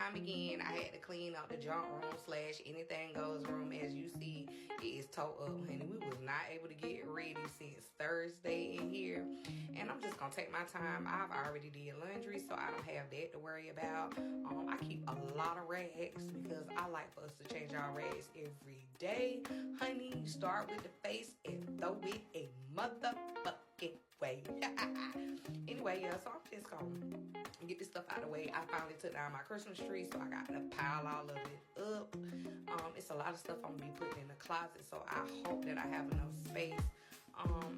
time again, I had to clean up the junk room / anything goes room. As you see, it is towed up, honey. We was not able to get ready since Thursday in here. And I'm just going to take my time. I've already did laundry, so I don't have that to worry about. I keep a lot of rags because I like for us to change our rags every day. Honey, start with the face and throw it a motherfucking way. Anyway, yeah, so I'm just going to get this stuff out of the way. I finally took down my Christmas tree, so I got to pile all of it up. It's a lot of stuff I'm going to be putting in the closet, so I hope that I have enough space.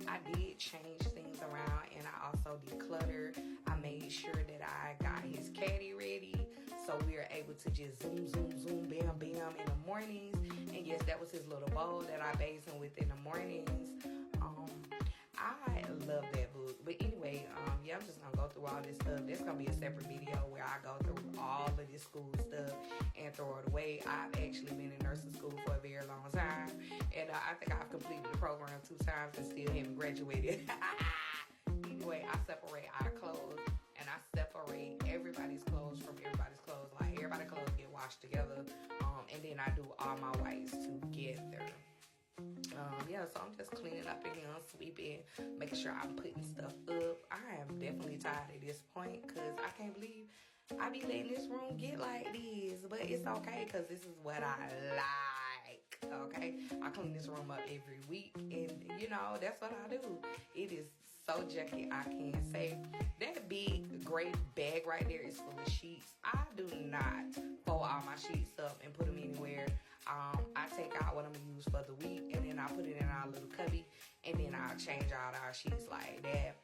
I did change things around, and I also decluttered. I made sure that I got his caddy ready, so we are able to just zoom, bam, bam in the mornings. And yes, that was his little bowl that I bathe him with in the mornings. I love that book. But anyway, yeah, I'm just going to go through all this stuff. There's going to be a separate video where I go through all of this school stuff and throw it away. I've actually been in nursing school for a very long time. And I think I've completed the program 2 times and still haven't graduated. Anyway, I separate our clothes. And I separate everybody's clothes from everybody's clothes. Like, everybody's clothes get washed together. And then I do all my whites together. Yeah, so I'm just cleaning up again, sweeping, making sure I'm putting stuff up. I am definitely tired at this point because I can't believe I be letting this room get like this. But it's okay because this is what I like, okay? I clean this room up every week, and, you know, that's what I do. It is so junky, I can't say. That big gray bag right there is full of sheets. I do not fold all my sheets up and put them anywhere. I take out what I'm going to use for the week, and then I put it in our little cubby, and then I'll change out our sheets like that.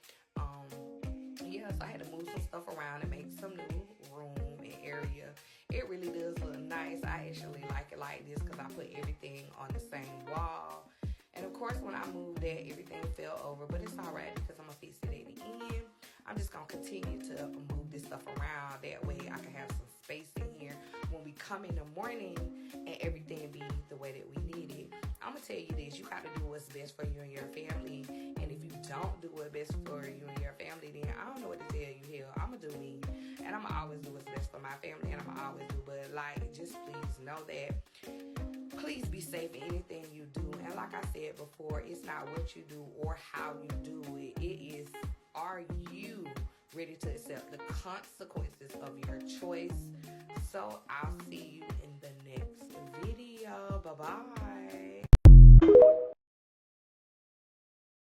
Yeah, so I had to move some stuff around and make some new room and area. It really does look nice. I actually like it like this because I put everything on the same wall. And of course, when I moved that, everything fell over, but it's all right because I'm going to fix it at the end. I'm just going to continue to move this stuff around. That way I can have some space in here when we come in the morning and everything be the way that we need it. I'm going to tell you this. You got to do what's best for you and your family. And if you don't do what's best for you and your family, then I don't know what to tell you. Hell, I'm going to do me. And I'm going to always do what's best for my family. And I'm going to always do. But, like, just please know that. Please be safe in anything you do. And like I said before, it's not what you do or how you do it. It is, are you ready to accept the consequences of your choice? So I'll see you in the next video. Bye-bye.